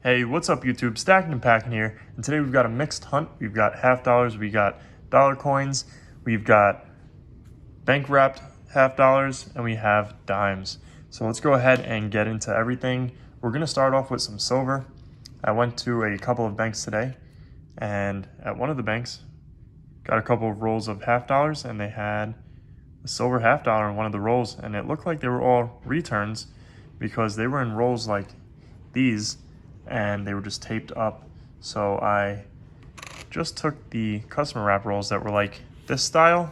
Hey, what's up YouTube? Stacking and Packing here, and today we've got a mixed hunt. We've got half dollars, we got dollar coins, we've got bank wrapped half dollars, and we have dimes. So let's go ahead and get into everything. We're gonna start off with some silver. I went to a couple of banks today, and at one of the banks, got a couple of rolls of half dollars, and they had a silver half dollar in one of the rolls, and it looked like they were all returns because they were in rolls like these, and they were just taped up. So I just took the customer wrap rolls that were like this style,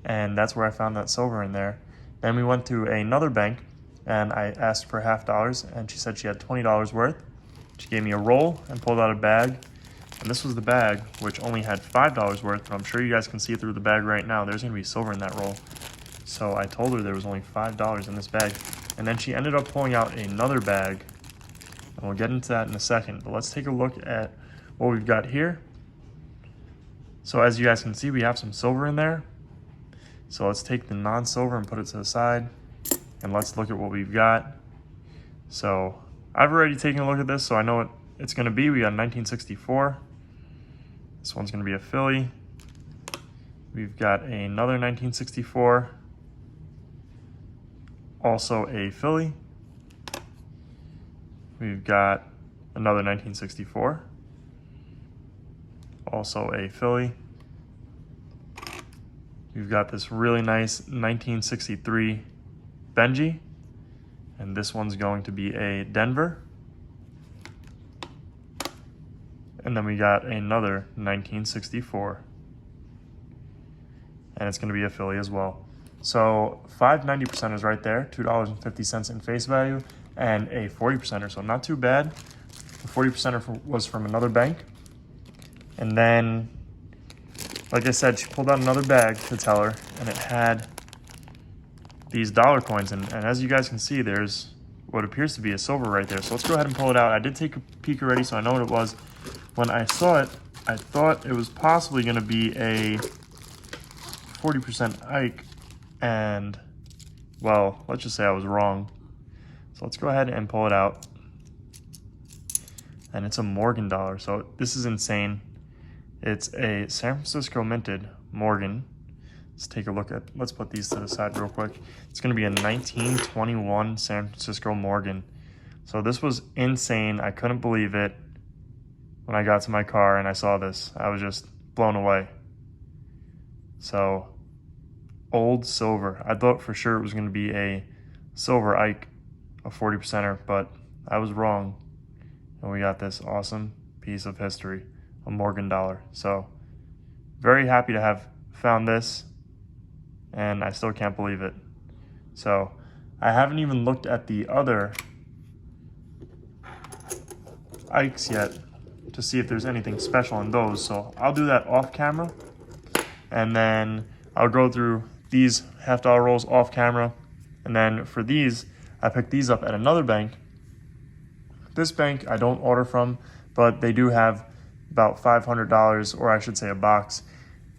and that's where I found that silver in there. Then we went to another bank and I asked for half dollars, and she said she had $20 worth. She gave me a roll and pulled out a bag, and this was the bag, which only had $5 worth, but I'm sure you guys can see through the bag right now. There's gonna be silver in that roll. So I told her there was only $5 in this bag, and then she ended up pulling out another bag, and we'll get into that in a second. But let's take a look at what we've got here. So as you guys can see, we have some silver in there. So let's take the non-silver and put it to the side, and let's look at what we've got. So I've already taken a look at this, so I know what it's gonna be. We got 1964. This one's gonna be a Philly. We've got another 1964. Also a Philly. We've got another 1964, also a Philly. We've got this really nice 1963 Benji, and this one's going to be a Denver. And then we got another 1964, and it's going to be a Philly as well. So 5 90%ers right there, $2.50 in face value, and a 40%er, so not too bad. The 40%er was from another bank. And then, like I said, she pulled out another bag to tell her, and it had these dollar coins. And as you guys can see, there's what appears to be a silver right there. So let's go ahead and pull it out. I did take a peek already, so I know what it was. When I saw it, I thought it was possibly going to be a 40% Ike, and, well, let's just say I was wrong. So let's go ahead and pull it out. And it's a Morgan dollar. So this is insane. It's a San Francisco minted Morgan. Let's take a look at, let's put these to the side real quick. It's gonna be a 1921 San Francisco Morgan. So this was insane. I couldn't believe it when I got to my car and I saw this. I was just blown away. So old silver. I thought for sure it was gonna be a silver Ike, a 40%er, but I was wrong. And we got this awesome piece of history, a Morgan dollar. So very happy to have found this, and I still can't believe it. So I haven't even looked at the other Ikes yet to see if there's anything special in those. So I'll do that off camera, and then I'll go through these half dollar rolls off camera. And then for these, I picked these up at another bank. This bank I don't order from, but they do have about $500, or I should say a box,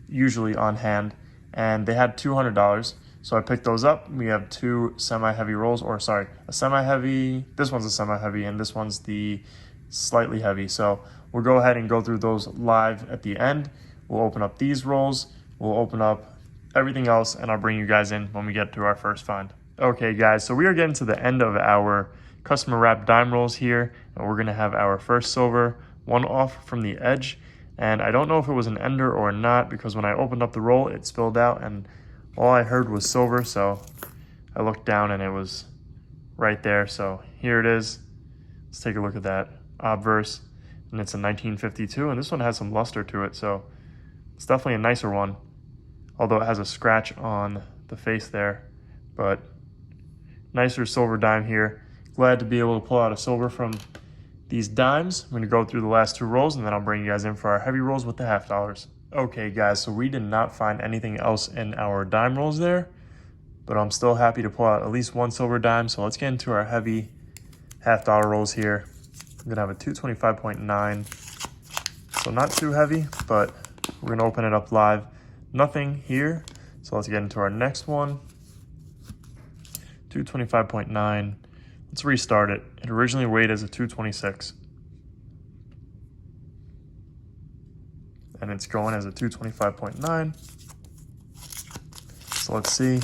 usually on hand, and they had $200. So I picked those up. We have two semi-heavy rolls, or sorry, a semi-heavy, this one's a semi-heavy, and this one's the slightly heavy. So we'll go ahead and go through those live at the end. We'll open up these rolls, we'll open up everything else, and I'll bring you guys in when we get to our first find. Okay guys, so we are getting to the end of our customer wrap dime rolls here, and we're gonna have our first silver, one off from the edge. And I don't know if it was an ender or not, because when I opened up the roll, it spilled out and all I heard was silver. So I looked down and it was right there. So here it is. Let's take a look at that obverse, and it's a 1952, and this one has some luster to it. So it's definitely a nicer one, although it has a scratch on the face there, but nicer silver dime here. Glad to be able to pull out a silver from these dimes. I'm going to go through the last two rolls, and then I'll bring you guys in for our heavy rolls with the half dollars. Okay guys, so we did not find anything else in our dime rolls there, but I'm still happy to pull out at least one silver dime. So let's get into our heavy half dollar rolls here. I'm going to have a 225.9, so not too heavy, but we're going to open it up live. Nothing here, so let's get into our next one. 225.9. Let's restart it. It originally weighed as a 226. and it's going as a 225.9. So let's see.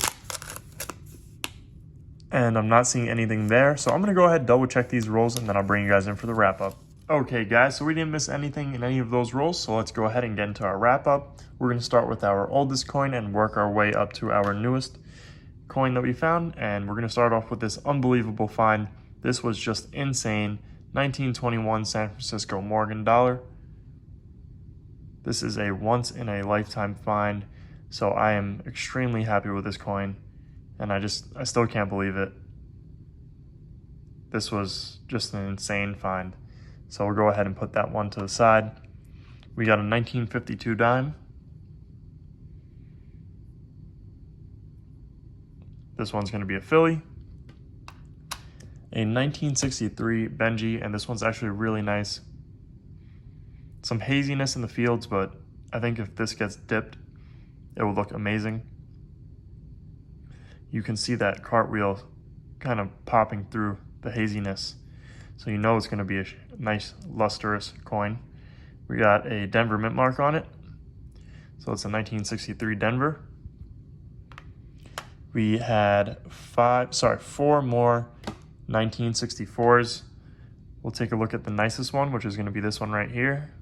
And I'm not seeing anything there. So I'm going to go ahead and double check these rolls, and then I'll bring you guys in for the wrap up. Okay guys, so we didn't miss anything in any of those rolls. So let's go ahead and get into our wrap up. We're going to start with our oldest coin and work our way up to our newest coin that we found. And we're going to start off with this unbelievable find. This was just insane. 1921 San Francisco Morgan dollar. This is a once in a lifetime find. So I am extremely happy with this coin. And I still can't believe it. This was just an insane find. So we'll go ahead and put that one to the side. We got a 1952 dime. This one's going to be a Philly. A 1963 Benji, and this one's actually really nice. Some haziness in the fields, but I think if this gets dipped, it will look amazing. You can see that cartwheel kind of popping through the haziness. So you know it's going to be a nice lustrous coin. We got a Denver mint mark on it. So it's a 1963 Denver. We had four more 1964s. We'll take a look at the nicest one, which is going to be this one right here.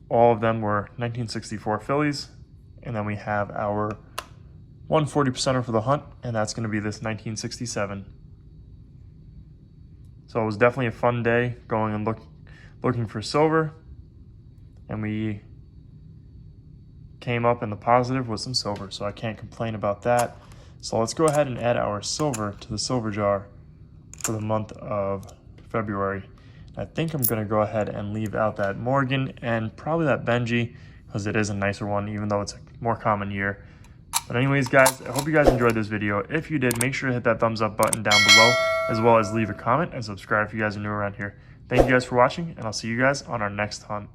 All of them were 1964 Phillies. And then we have our 140%er for the hunt, and that's going to be this 1967. So it was definitely a fun day going and looking for silver, and we came up in the positive with some silver, so I can't complain about that. So let's go ahead and add our silver to the silver jar for the month of February. I think I'm going to go ahead and leave out that Morgan and probably that Benji, because it is a nicer one, even though it's a more common year. But anyways, guys, I hope you guys enjoyed this video. If you did, make sure to hit that thumbs up button down below, as well as leave a comment and subscribe if you guys are new around here. Thank you guys for watching, and I'll see you guys on our next hunt.